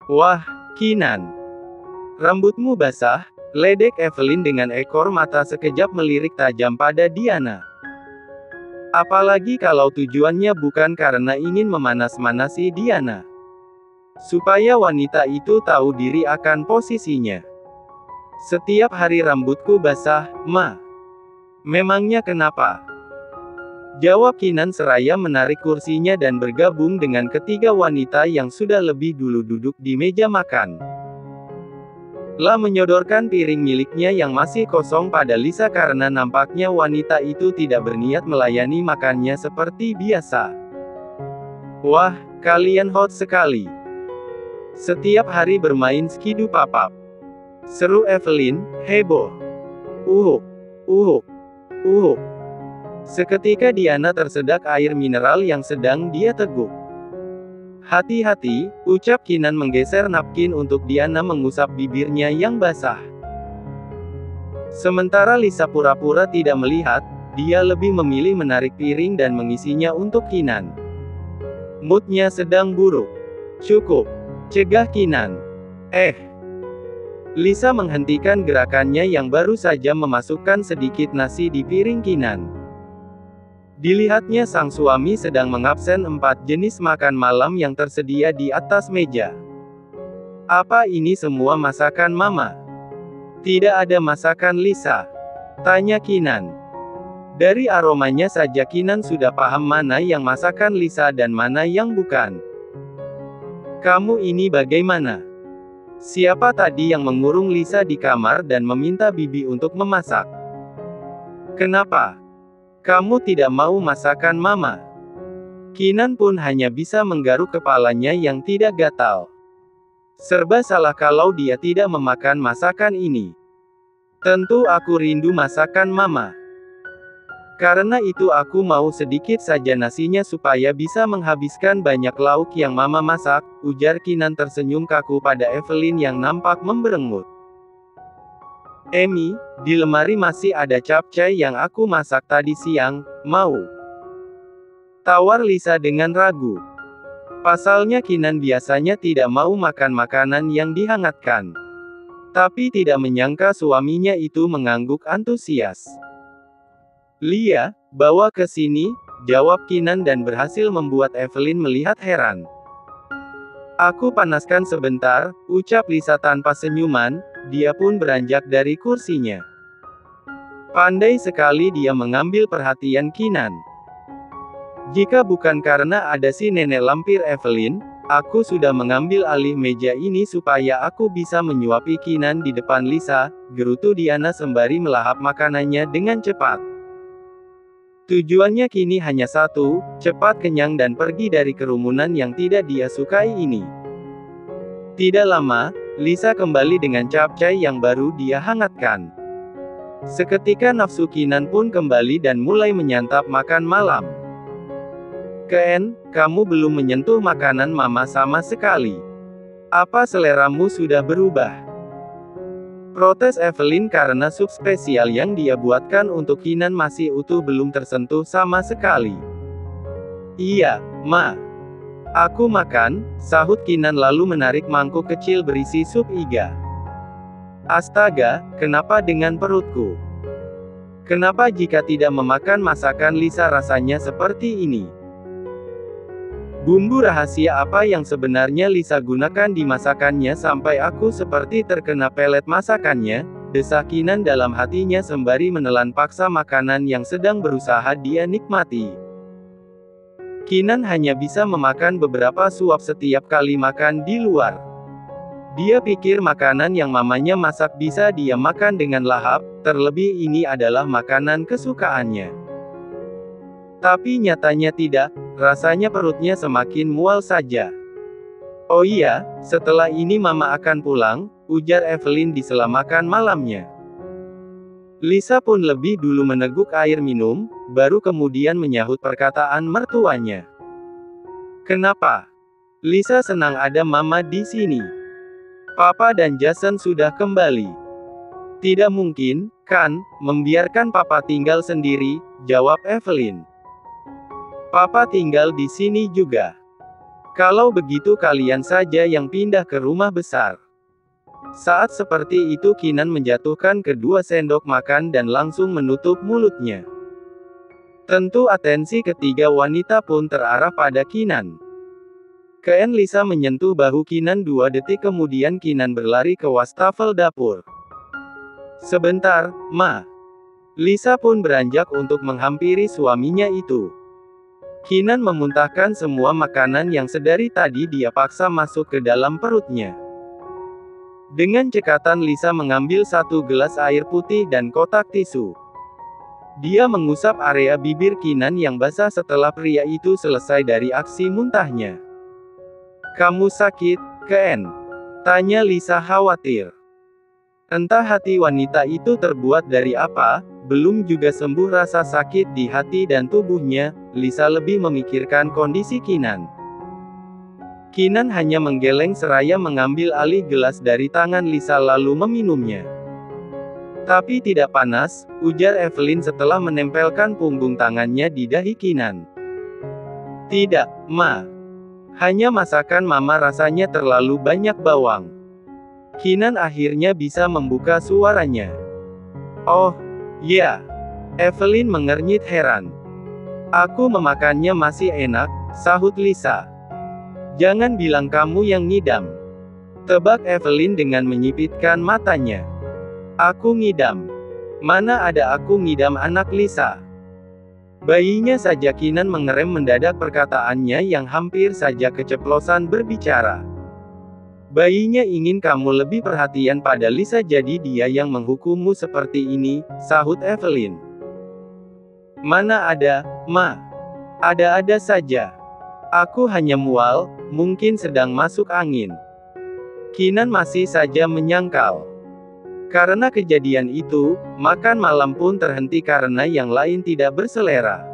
Wah, Kinan. Rambutmu basah, ledek Evelyn dengan ekor mata sekejap melirik tajam pada Diana. Apalagi kalau tujuannya bukan karena ingin memanas-manasi Diana. Supaya wanita itu tahu diri akan posisinya. Setiap hari rambutku basah, Ma. Memangnya kenapa? Jawab Kinan seraya menarik kursinya dan bergabung dengan ketiga wanita yang sudah lebih dulu duduk di meja makan. La menyodorkan piring miliknya yang masih kosong pada Lisa karena nampaknya wanita itu tidak berniat melayani makannya seperti biasa. Wah, kalian hot sekali. Setiap hari bermain skidu papap. Seru Evelyn, heboh. Uhuk, uhuk, uhuk. Seketika Diana tersedak air mineral yang sedang dia teguk. Hati-hati, ucap Kinan menggeser napkin untuk Diana mengusap bibirnya yang basah. Sementara Lisa pura-pura tidak melihat, dia lebih memilih menarik piring dan mengisinya untuk Kinan. Moodnya sedang buruk. Cukup, cegah Kinan. Lisa menghentikan gerakannya yang baru saja memasukkan sedikit nasi di piring Kinan. Dilihatnya sang suami sedang mengabsen 4 jenis makan malam yang tersedia di atas meja. Apa ini semua masakan Mama? Tidak ada masakan Lisa? Tanya Kinan. Dari aromanya saja Kinan sudah paham mana yang masakan Lisa dan mana yang bukan. Kamu ini bagaimana? Siapa tadi yang mengurung Lisa di kamar dan meminta Bibi untuk memasak? Kenapa? Kamu tidak mau masakan Mama? Kinan pun hanya bisa menggaruk kepalanya yang tidak gatal. Serba salah kalau dia tidak memakan masakan ini. Tentu aku rindu masakan Mama. Karena itu aku mau sedikit saja nasinya supaya bisa menghabiskan banyak lauk yang Mama masak, ujar Kinan tersenyum kaku pada Evelyn yang nampak memberengut. Emi, di lemari masih ada capcay yang aku masak tadi siang, mau? Tawar Lisa dengan ragu. Pasalnya Kinan biasanya tidak mau makan makanan yang dihangatkan. Tapi tidak menyangka suaminya itu mengangguk antusias. Lia, bawa ke sini, jawab Kinan dan berhasil membuat Evelyn melihat heran. Aku panaskan sebentar, ucap Lisa tanpa senyuman, dia pun beranjak dari kursinya. Pandai sekali dia mengambil perhatian Kinan. Jika bukan karena ada si nenek lampir Evelyn, aku sudah mengambil alih meja ini supaya aku bisa menyuapi Kinan di depan Lisa, gerutu Diana sembari melahap makanannya dengan cepat. Tujuannya kini hanya satu, cepat kenyang dan pergi dari kerumunan yang tidak dia sukai ini. Tidak lama, Lisa kembali dengan capcay yang baru dia hangatkan. Seketika nafsu Kinan pun kembali dan mulai menyantap makan malam. Ken, kamu belum menyentuh makanan Mama sama sekali. Apa seleramu sudah berubah? Protes Evelyn karena sup spesial yang dia buatkan untuk Kinan masih utuh belum tersentuh sama sekali. Iya, Ma. Aku makan, sahut Kinan lalu menarik mangkuk kecil berisi sup iga. Astaga, kenapa dengan perutku? Kenapa jika tidak memakan masakan Lisa rasanya seperti ini? Bumbu rahasia apa yang sebenarnya Lisa gunakan di masakannya sampai aku seperti terkena pelet masakannya, desak Kinan dalam hatinya sembari menelan paksa makanan yang sedang berusaha dia nikmati. Kinan hanya bisa memakan beberapa suap setiap kali makan di luar. Dia pikir makanan yang mamanya masak bisa dia makan dengan lahap, terlebih ini adalah makanan kesukaannya. Tapi nyatanya tidak. Rasanya perutnya semakin mual saja. Oh iya, setelah ini Mama akan pulang, ujar Evelyn di sela makan malamnya. Lisa pun lebih dulu meneguk air minum, baru kemudian menyahut perkataan mertuanya. Kenapa? Lisa senang ada Mama di sini. Papa dan Jason sudah kembali. Tidak mungkin, kan, membiarkan Papa tinggal sendiri, jawab Evelyn. Papa tinggal di sini juga. Kalau begitu kalian saja yang pindah ke rumah besar. Saat seperti itu Kinan menjatuhkan kedua sendok makan dan langsung menutup mulutnya. Tentu atensi ketiga wanita pun terarah pada Kinan. Kean Lisa menyentuh bahu Kinan 2 detik kemudian Kinan berlari ke wastafel dapur. Sebentar, Ma. Lisa pun beranjak untuk menghampiri suaminya itu. Kinan memuntahkan semua makanan yang sedari tadi dia paksa masuk ke dalam perutnya. Dengan cekatan Lisa mengambil 1 gelas air putih dan kotak tisu. Dia mengusap area bibir Kinan yang basah setelah pria itu selesai dari aksi muntahnya. Kamu sakit, Ken? Tanya Lisa khawatir. Entah hati wanita itu terbuat dari apa, belum juga sembuh rasa sakit di hati dan tubuhnya, Lisa lebih memikirkan kondisi Kinan. Kinan hanya menggeleng seraya mengambil alih gelas dari tangan Lisa lalu meminumnya. Tapi tidak panas, ujar Evelyn setelah menempelkan punggung tangannya di dahi Kinan. Tidak, Ma. Hanya masakan Mama rasanya terlalu banyak bawang. Kinan akhirnya bisa membuka suaranya. Oh, ya. Evelyn mengernyit heran. Aku memakannya masih enak, sahut Lisa. Jangan bilang kamu yang ngidam. Tebak Evelyn dengan menyipitkan matanya. Aku ngidam. Mana ada aku ngidam anak Lisa. Bayinya saja Kinan mengerem mendadak perkataannya yang hampir saja keceplosan berbicara. Bayinya ingin kamu lebih perhatian pada Lisa jadi dia yang menghukummu seperti ini, sahut Evelyn. Mana ada, Ma. Ada-ada saja. Aku hanya mual, mungkin sedang masuk angin. Kinan masih saja menyangkal. Karena kejadian itu, makan malam pun terhenti karena yang lain tidak berselera.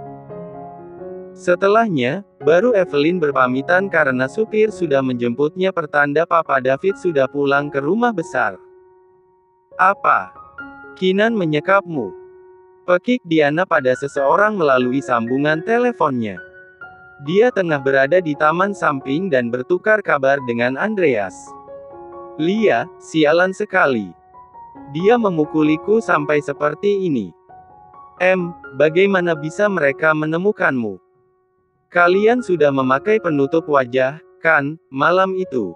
Setelahnya, baru Evelyn berpamitan karena supir sudah menjemputnya pertanda Papa David sudah pulang ke rumah besar. Apa? Kinan menyekapmu? Pekik Diana pada seseorang melalui sambungan teleponnya. Dia tengah berada di taman samping dan bertukar kabar dengan Andreas. Lia, sialan sekali. Dia memukuliku sampai seperti ini. Bagaimana bisa mereka menemukanmu? Kalian sudah memakai penutup wajah, kan, malam itu?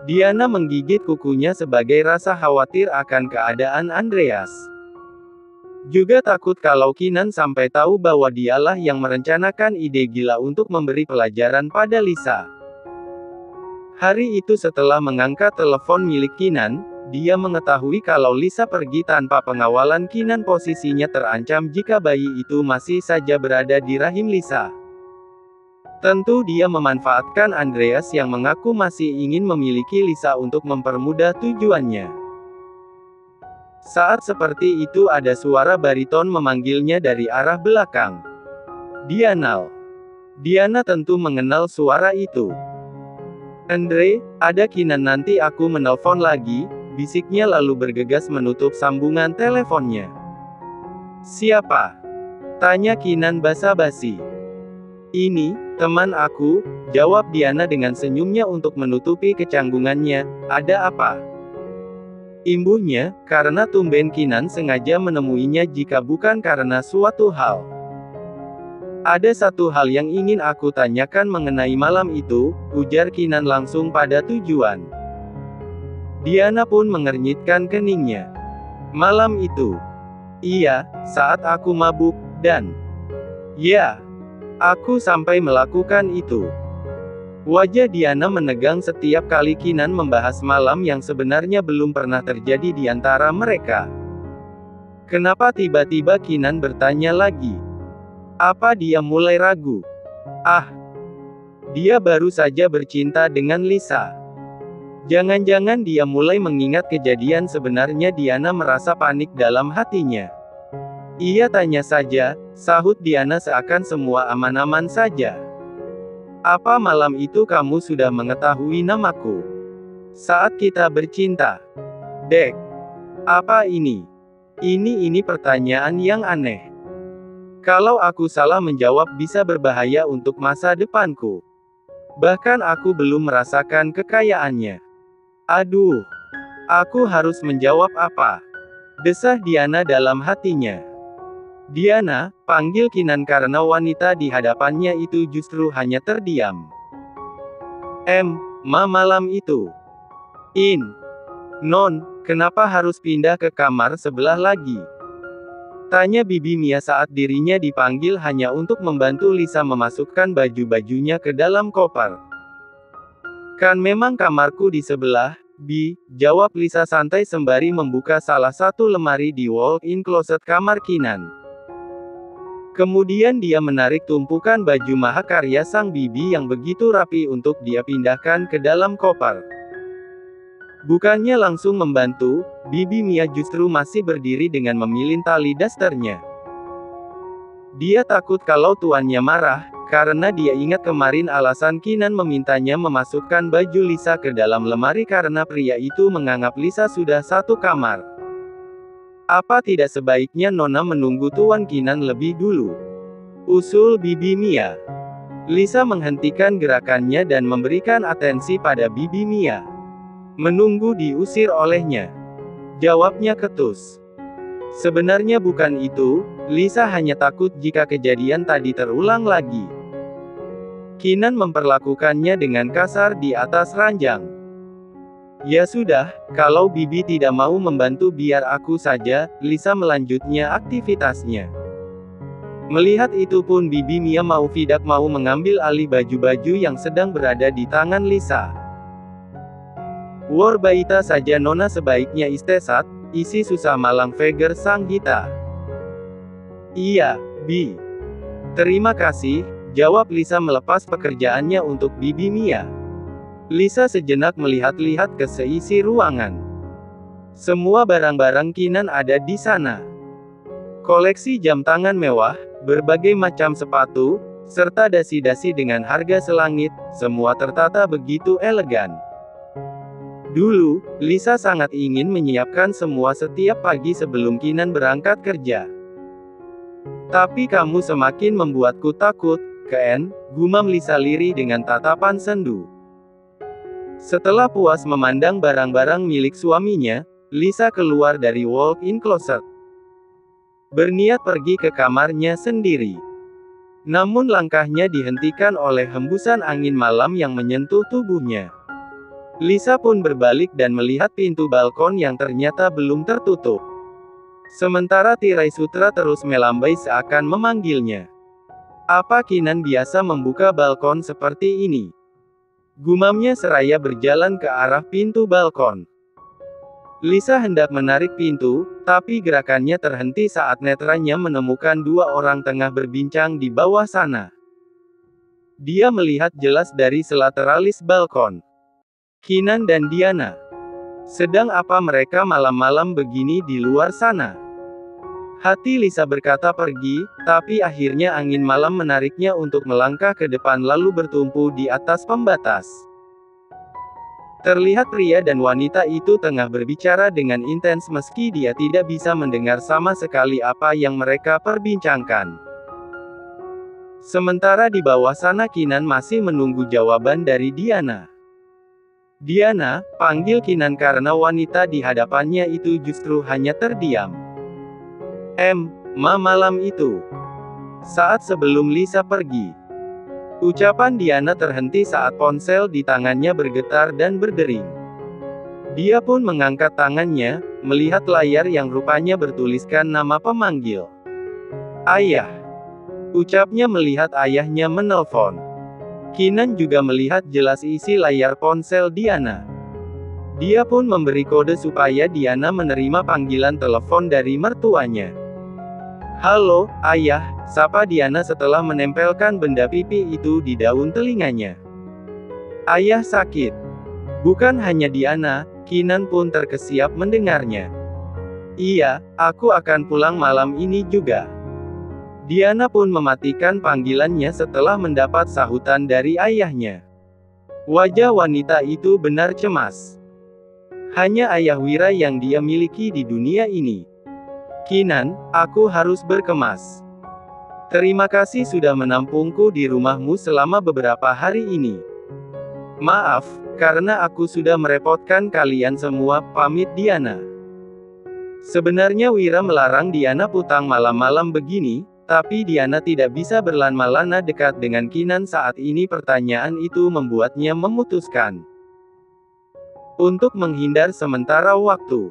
Diana menggigit kukunya sebagai rasa khawatir akan keadaan Andreas. Juga takut kalau Kinan sampai tahu bahwa dialah yang merencanakan ide gila untuk memberi pelajaran pada Lisa. Hari itu setelah mengangkat telepon milik Kinan, dia mengetahui kalau Lisa pergi tanpa pengawalan Kinan posisinya terancam jika bayi itu masih saja berada di rahim Lisa. Tentu dia memanfaatkan Andreas yang mengaku masih ingin memiliki Lisa untuk mempermudah tujuannya. Saat seperti itu ada suara bariton memanggilnya dari arah belakang. Diana. Diana tentu mengenal suara itu. Andre, ada Kinan nanti aku menelpon lagi, bisiknya lalu bergegas menutup sambungan teleponnya. Siapa? Tanya Kinan basa-basi. Ini, teman aku, jawab Diana dengan senyumnya untuk menutupi kecanggungannya. Ada apa? Imbuhnya, karena tumben Kinan sengaja menemuinya jika bukan karena suatu hal. Ada satu hal yang ingin aku tanyakan mengenai malam itu, ujar Kinan langsung pada tujuan. Diana pun mengernyitkan keningnya. Malam itu. Iya, saat aku mabuk, dan... Ya, aku sampai melakukan itu. Wajah Diana menegang setiap kali Kinan membahas malam yang sebenarnya belum pernah terjadi di antara mereka. Kenapa tiba-tiba Kinan bertanya lagi? Apa dia mulai ragu? Dia baru saja bercinta dengan Lisa. Jangan-jangan dia mulai mengingat kejadian sebenarnya. Diana merasa panik dalam hatinya. Ia tanya saja, sahut Diana seakan semua aman-aman saja. Apa malam itu kamu sudah mengetahui namaku? Saat kita bercinta. Dek. Apa ini? Ini pertanyaan yang aneh. Kalau aku salah menjawab bisa berbahaya untuk masa depanku. Bahkan aku belum merasakan kekayaannya. Aduh, aku harus menjawab apa? Desah Diana dalam hatinya. Diana, panggil Kinan karena wanita di hadapannya itu justru hanya terdiam. Malam itu. Non, kenapa harus pindah ke kamar sebelah lagi? Tanya Bibi Mia saat dirinya dipanggil hanya untuk membantu Lisa memasukkan baju-bajunya ke dalam koper. Kan memang kamarku di sebelah, Bi, jawab Lisa santai sembari membuka salah satu lemari di walk-in closet kamar Kinan. Kemudian dia menarik tumpukan baju mahakarya sang bibi yang begitu rapi untuk dia pindahkan ke dalam koper. Bukannya langsung membantu, Bibi Mia justru masih berdiri dengan memilin tali dasternya. Dia takut kalau tuannya marah, karena dia ingat kemarin alasan Kinan memintanya memasukkan baju Lisa ke dalam lemari karena pria itu menganggap Lisa sudah satu kamar. Apa tidak sebaiknya Nona menunggu Tuan Kinan lebih dulu? Usul Bibi Mia. Lisa menghentikan gerakannya dan memberikan atensi pada Bibi Mia. Menunggu diusir olehnya. Jawabnya ketus. Sebenarnya bukan itu, Lisa hanya takut jika kejadian tadi terulang lagi. Kinan memperlakukannya dengan kasar di atas ranjang. Ya sudah, kalau Bibi tidak mau membantu biar aku saja, Lisa melanjutnya aktivitasnya. Melihat itu pun Bibi Mia tidak mau mengambil alih baju-baju yang sedang berada di tangan Lisa. Warbaita saja Nona sebaiknya istesat, isi susah malang Veger sang Gita. Iya, Bi. Terima kasih, jawab Lisa melepas pekerjaannya untuk Bibi Mia. Lisa sejenak melihat-lihat ke seisi ruangan. Semua barang-barang Kinan ada di sana. Koleksi jam tangan mewah, berbagai macam sepatu, serta dasi-dasi dengan harga selangit, semua tertata begitu elegan. Dulu, Lisa sangat ingin menyiapkan semua setiap pagi sebelum Kinan berangkat kerja. Tapi kamu semakin membuatku takut, Ken, gumam Lisa lirih dengan tatapan sendu. Setelah puas memandang barang-barang milik suaminya, Lisa keluar dari walk-in closet. Berniat pergi ke kamarnya sendiri. Namun langkahnya dihentikan oleh hembusan angin malam yang menyentuh tubuhnya. Lisa pun berbalik dan melihat pintu balkon yang ternyata belum tertutup. Sementara tirai sutra terus melambai seakan memanggilnya. Apa Kinan biasa membuka balkon seperti ini? Gumamnya seraya berjalan ke arah pintu balkon. Lisa hendak menarik pintu, tapi gerakannya terhenti saat netranya menemukan dua orang tengah berbincang di bawah sana. Dia melihat jelas dari sela teralis balkon. Kinan dan Diana. Sedang apa mereka malam-malam begini di luar sana? Hati Lisa berkata pergi, tapi akhirnya angin malam menariknya untuk melangkah ke depan lalu bertumpu di atas pembatas. Terlihat pria dan wanita itu tengah berbicara dengan intens meski dia tidak bisa mendengar sama sekali apa yang mereka perbincangkan. Sementara di bawah sana Kinan masih menunggu jawaban dari Diana. Diana, panggil Kinan karena wanita di hadapannya itu justru hanya terdiam. Malam itu. Saat sebelum Lisa pergi. Ucapan Diana terhenti saat ponsel di tangannya bergetar dan berdering. Dia pun mengangkat tangannya, melihat layar yang rupanya bertuliskan nama pemanggil. Ayah. Ucapnya melihat ayahnya menelpon. Kinan juga melihat jelas isi layar ponsel Diana. Dia pun memberi kode supaya Diana menerima panggilan telepon dari mertuanya. Halo, ayah, sapa Diana setelah menempelkan benda pipi itu di daun telinganya. Ayah sakit. Bukan hanya Diana, Kinan pun terkesiap mendengarnya. Iya, aku akan pulang malam ini juga. Diana pun mematikan panggilannya setelah mendapat sahutan dari ayahnya. Wajah wanita itu benar cemas. Hanya ayah Wira yang dia miliki di dunia ini. Kinan, aku harus berkemas. Terima kasih sudah menampungku di rumahmu selama beberapa hari ini. Maaf, karena aku sudah merepotkan kalian semua, pamit Diana. Sebenarnya Wira melarang Diana pulang malam-malam begini, tapi Diana tidak bisa berlama-lama dekat dengan Kinan saat ini. Pertanyaan itu membuatnya memutuskan untuk menghindar sementara waktu.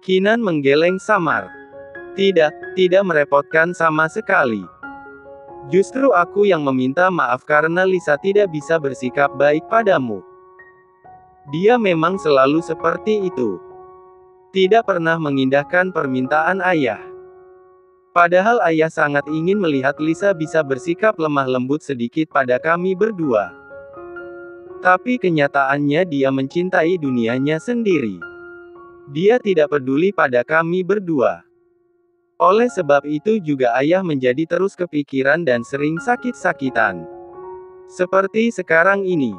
Kinan menggeleng samar. Tidak merepotkan sama sekali. Justru aku yang meminta maaf karena Lisa tidak bisa bersikap baik padamu. Dia memang selalu seperti itu. Tidak pernah mengindahkan permintaan ayah. Padahal ayah sangat ingin melihat Lisa bisa bersikap lemah lembut sedikit pada kami berdua. Tapi kenyataannya dia mencintai dunianya sendiri. Dia tidak peduli pada kami berdua. Oleh sebab itu juga ayah menjadi terus kepikiran dan sering sakit-sakitan. Seperti sekarang ini.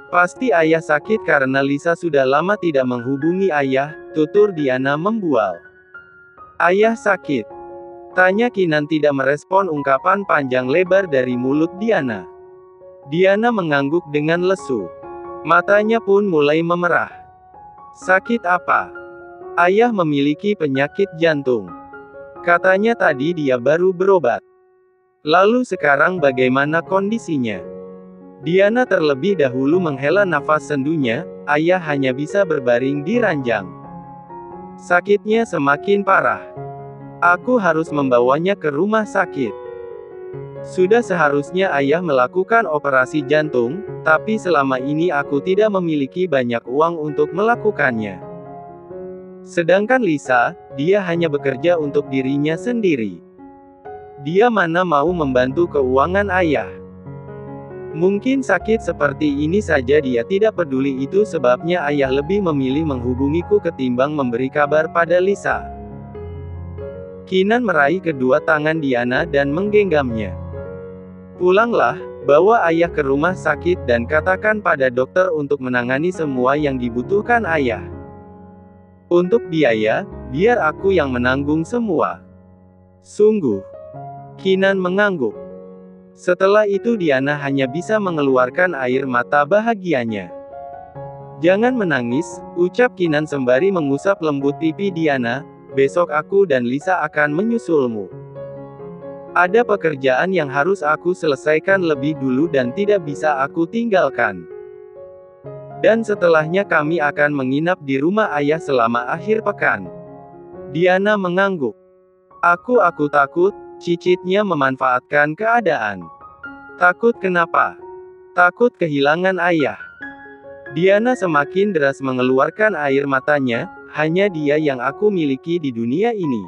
Pasti ayah sakit karena Lisa sudah lama tidak menghubungi ayah, tutur Diana membual. Ayah sakit? Tanya Kinan tidak merespon ungkapan panjang lebar dari mulut Diana. Diana mengangguk dengan lesu. Matanya pun mulai memerah. Sakit apa? Ayah memiliki penyakit jantung. Katanya tadi dia baru berobat. Lalu sekarang bagaimana kondisinya? Diana terlebih dahulu menghela nafas sendunya, ayah hanya bisa berbaring di ranjang. Sakitnya semakin parah. Aku harus membawanya ke rumah sakit. Sudah seharusnya ayah melakukan operasi jantung, tapi selama ini aku tidak memiliki banyak uang untuk melakukannya. Sedangkan Lisa, dia hanya bekerja untuk dirinya sendiri. Dia mana mau membantu keuangan ayah. Mungkin sakit seperti ini saja dia tidak peduli, itu sebabnya ayah lebih memilih menghubungiku ketimbang memberi kabar pada Lisa. Kinan meraih kedua tangan Diana dan menggenggamnya. Pulanglah, bawa ayah ke rumah sakit dan katakan pada dokter untuk menangani semua yang dibutuhkan ayah. Untuk biaya, biar aku yang menanggung semua. Sungguh. Kinan mengangguk. Setelah itu Diana hanya bisa mengeluarkan air mata bahagianya. Jangan menangis, ucap Kinan sembari mengusap lembut pipi Diana. Besok aku dan Lisa akan menyusulmu. Ada pekerjaan yang harus aku selesaikan lebih dulu dan tidak bisa aku tinggalkan. Dan setelahnya kami akan menginap di rumah ayah selama akhir pekan. Diana mengangguk. Aku takut, cicitnya memanfaatkan keadaan. Takut kenapa? Takut kehilangan ayah. Diana semakin deras mengeluarkan air matanya. Hanya dia yang aku miliki di dunia ini.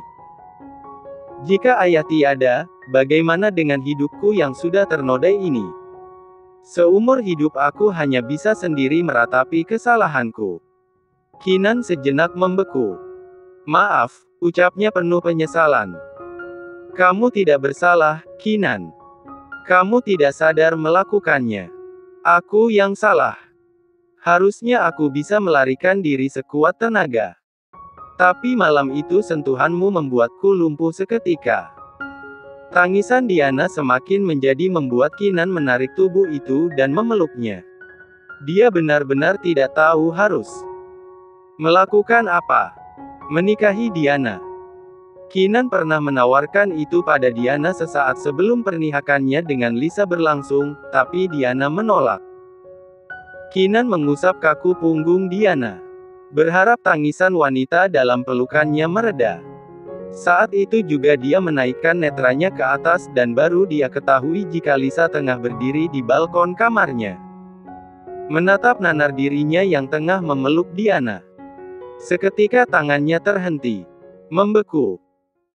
Jika ayah tiada, bagaimana dengan hidupku yang sudah ternodai ini? Seumur hidup aku hanya bisa sendiri meratapi kesalahanku. Kinan sejenak membeku. Maaf, ucapnya penuh penyesalan. Kamu tidak bersalah, Kinan. Kamu tidak sadar melakukannya. Aku yang salah. Harusnya aku bisa melarikan diri sekuat tenaga. Tapi malam itu sentuhanmu membuatku lumpuh seketika. Tangisan Diana semakin menjadi membuat Kinan menarik tubuh itu dan memeluknya. Dia benar-benar tidak tahu harus melakukan apa. Menikahi Diana. Kinan pernah menawarkan itu pada Diana sesaat sebelum pernikahannya dengan Lisa berlangsung, tapi Diana menolak. Kinan mengusap kaku punggung Diana. Berharap tangisan wanita dalam pelukannya mereda. Saat itu juga dia menaikkan netranya ke atas dan baru dia ketahui jika Lisa tengah berdiri di balkon kamarnya. Menatap nanar dirinya yang tengah memeluk Diana. Seketika tangannya terhenti. Membeku.